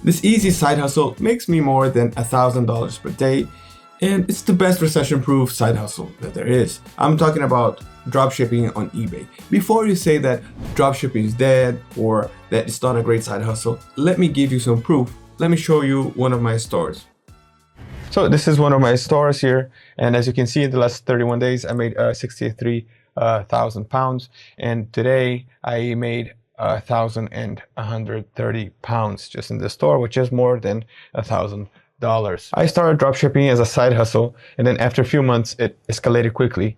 This easy side hustle makes me more than $1,000 per day, and it's the best recession-proof side hustle that there is. I'm talking about dropshipping on eBay. Before you say that dropshipping is dead or that it's not a great side hustle, let me give you some proof. Let me show you one of my stores. So this is one of my stores here, and as you can see, in the last 31 days, I made 63,000 pounds, and today I made 1,130 pounds just in the store, which is more than $1,000. I started dropshipping as a side hustle, and then after a few months, it escalated quickly.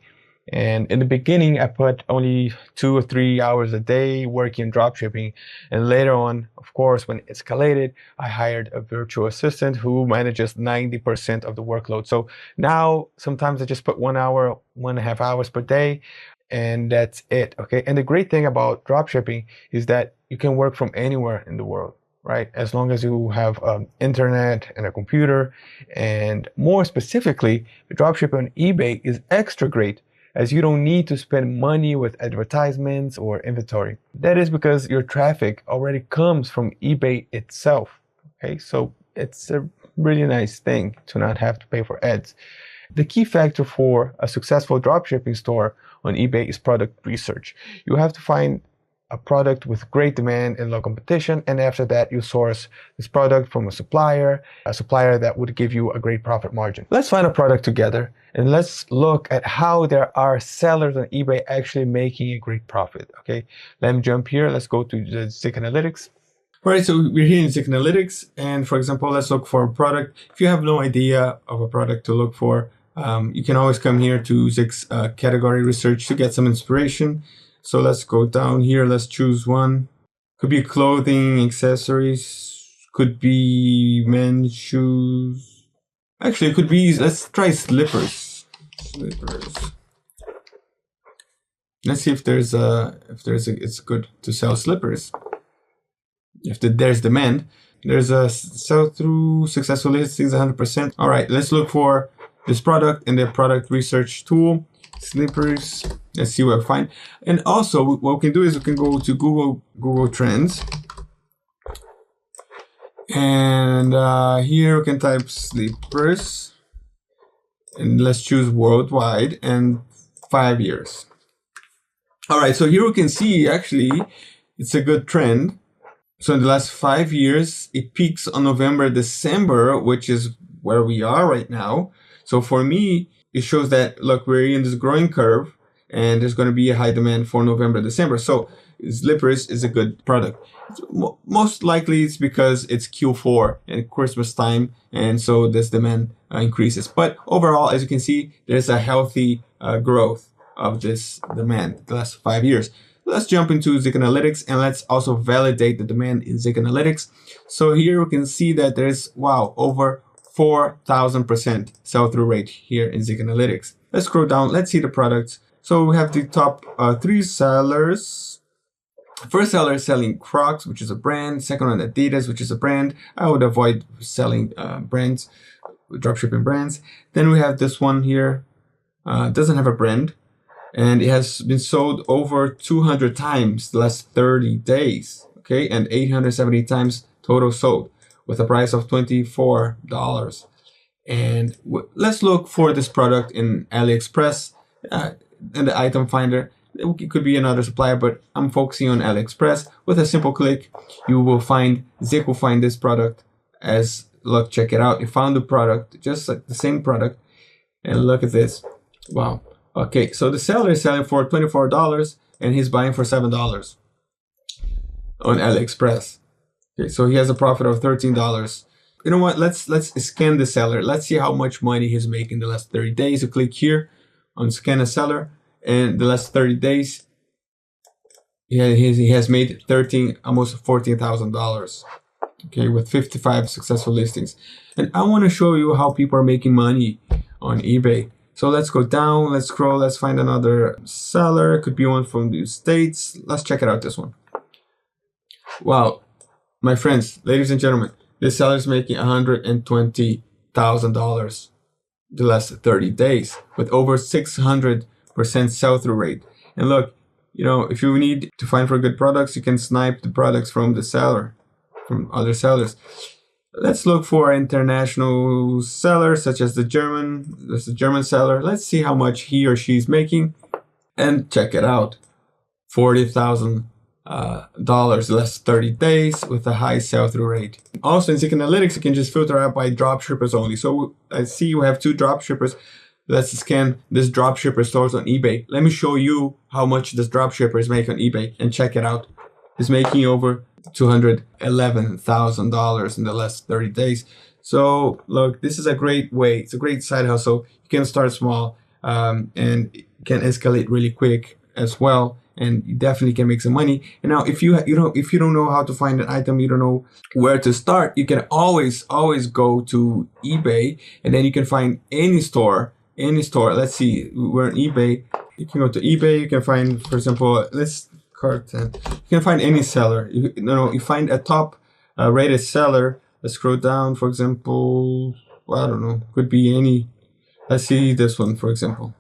And in the beginning, I put only 2 or 3 hours a day working dropshipping. And later on, of course, when it escalated, I hired a virtual assistant who manages 90% of the workload. So now sometimes I just put 1 hour, 1.5 hours per day, and that's it. Okay. And the great thing about dropshipping is that you can work from anywhere in the world, right? As long as you have internet and a computer. And more specifically, the dropshipping on eBay is extra great, as you don't need to spend money with advertisements or inventory. That is because your traffic already comes from eBay itself. Okay, so it's a really nice thing to not have to pay for ads. The key factor for a successful dropshipping store on eBay is product research. You have to find a product with great demand and low competition, and after that you source this product from a supplier that would give you a great profit margin. Let's find a product together and let's look at how there are sellers on eBay actually making a great profit. Okay, let me jump here. Let's go to the Zik Analytics. All right, so we're here in Zik Analytics, and for example, let's look for a product. If you have no idea of a product to look for, you can always come here to Zik's category research to get some inspiration. So let's go down here. Let's choose one. Could be clothing, accessories, could be men's shoes. Actually, it could be, let's try slippers. Let's see if it's good to sell slippers. There's demand. There's a sell through successful listings 100%. All right, let's look for this product in the product research tool. Slippers. Let's see what I find. And also what we can do is we can go to Google Trends, and here we can type slippers, and let's choose worldwide and 5 years. All right, so here we can see actually it's a good trend. So in the last 5 years, it peaks on November, December, which is where we are right now. So for me, it shows that, look, we're in this growing curve and there's going to be a high demand for November, December. So slippers is a good product. Most likely it's because it's Q4 and Christmas time, and so this demand increases. But overall, as you can see, there's a healthy growth of this demand the last 5 years. Let's jump into Zik Analytics and let's also validate the demand in Zik Analytics. So here we can see that there's, wow, over 4,000% sell-through rate here in Zik Analytics. Let's scroll down. Let's see the products. So we have the top 3 sellers. First seller is selling Crocs, which is a brand. Second one, Adidas, which is a brand. I would avoid selling brands, dropshipping brands. Then we have this one here. Doesn't have a brand, and it has been sold over 200 times the last 30 days. Okay, and 870 times total sold, with a price of $24. And let's look for this product in AliExpress in the item finder. It could be another supplier, but I'm focusing on AliExpress. With a simple click, you will find, Zik will find this product as, look, check it out. It found the product, just like the same product. And look at this. Wow. Okay, so the seller is selling for $24 and he's buying for $7 on AliExpress. Okay, so he has a profit of $13. You know what? Let's scan the seller. Let's see how much money he's making the last 30 days. You click here on scan a seller, and the last 30 days, he has made almost $14,000. Okay, with 55 successful listings. And I want to show you how people are making money on eBay. So let's go down, let's scroll, let's find another seller. It could be one from the States. Let's check it out, this one. Wow, my friends, ladies and gentlemen, this seller is making $120,000 the last 30 days with over 600% sell-through rate. And look, you know, if you need to find for good products, you can snipe the products from the seller, from other sellers. Let's look for international sellers such as the German. There's a German seller. Let's see how much he or she is making, and check it out. $40,000 less 30 days with a high sell-through rate. Also in Seek Analytics, you can just filter out by dropshippers only. So I see you have 2 dropshippers. Let's scan this dropshipper stores on eBay. Let me show you how much this dropshipper is making on eBay, and check it out. It's making over $211,000 in the last 30 days. So look, this is a great way. It's a great side hustle. You can start small and can escalate really quick as well. And you definitely can make some money. And now, if you don't know how to find an item, you don't know where to start, you can always go to eBay, and then you can find any store. Let's see, we're on eBay. You can go to eBay. You can find, for example, you can find any seller. You find a top rated seller. Let's scroll down. For example, well, I don't know, could be any. Let's see this one, for example.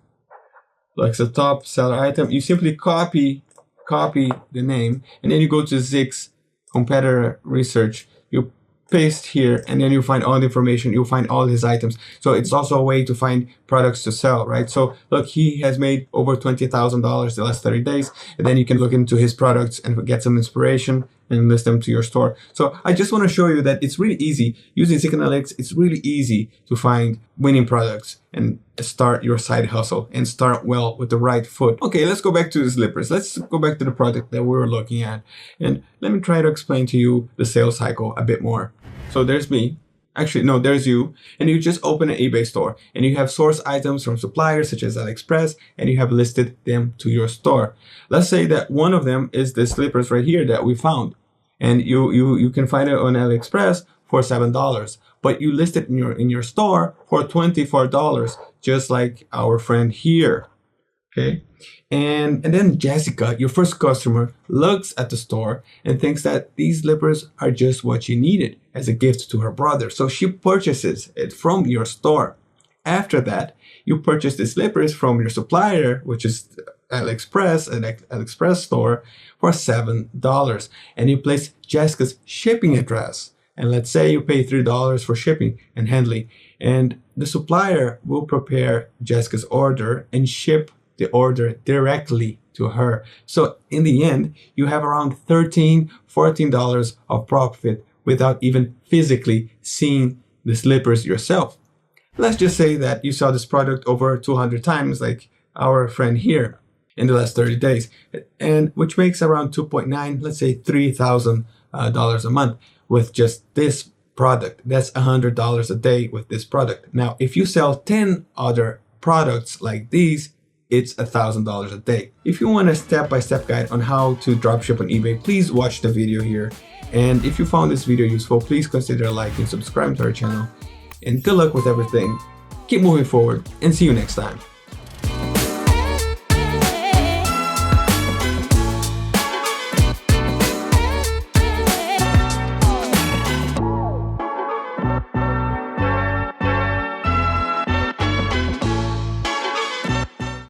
Like the top seller item, you simply copy the name, and then you go to Zix competitor research. You paste here, and then you find all the information. You'll find all his items. So it's also a way to find products to sell, right? So look, he has made over $20,000 the last 30 days, and then you can look into his products and get some inspiration and list them to your store. So I just want to show you that it's really easy using Seek Analytics. It's really easy to find winning products and start your side hustle and start well with the right foot. Okay, let's go back to the slippers. Let's go back to the product that we were looking at, and let me try to explain to you the sales cycle a bit more. So there's me. Actually, no, there's you. And you just open an eBay store, and you have source items from suppliers such as AliExpress, and you have listed them to your store. Let's say that one of them is the slippers right here that we found. And you can find it on AliExpress for $7, but you list it in your store for $24, just like our friend here. Okay, and then Jessica, your first customer, looks at the store and thinks that these slippers are just what she needed as a gift to her brother, so she purchases it from your store. After that, you purchase the slippers from your supplier, which is AliExpress, an AliExpress store, for $7, and you place Jessica's shipping address. And let's say you pay $3 for shipping and handling, and the supplier will prepare Jessica's order and ship the order directly to her. So in the end, you have around $13-14 of profit without even physically seeing the slippers yourself. Let's just say that you saw this product over 200 times, like our friend here, in the last 30 days, and which makes around 2.9, let's say $3,000 a month with just this product. That's $100 a day with this product. Now, if you sell 10 other products like these, it's $1,000 a day. If you want a step-by-step guide on how to dropship on eBay, please watch the video here. And if you found this video useful, please consider liking and subscribing to our channel. And good luck with everything. Keep moving forward, and see you next time.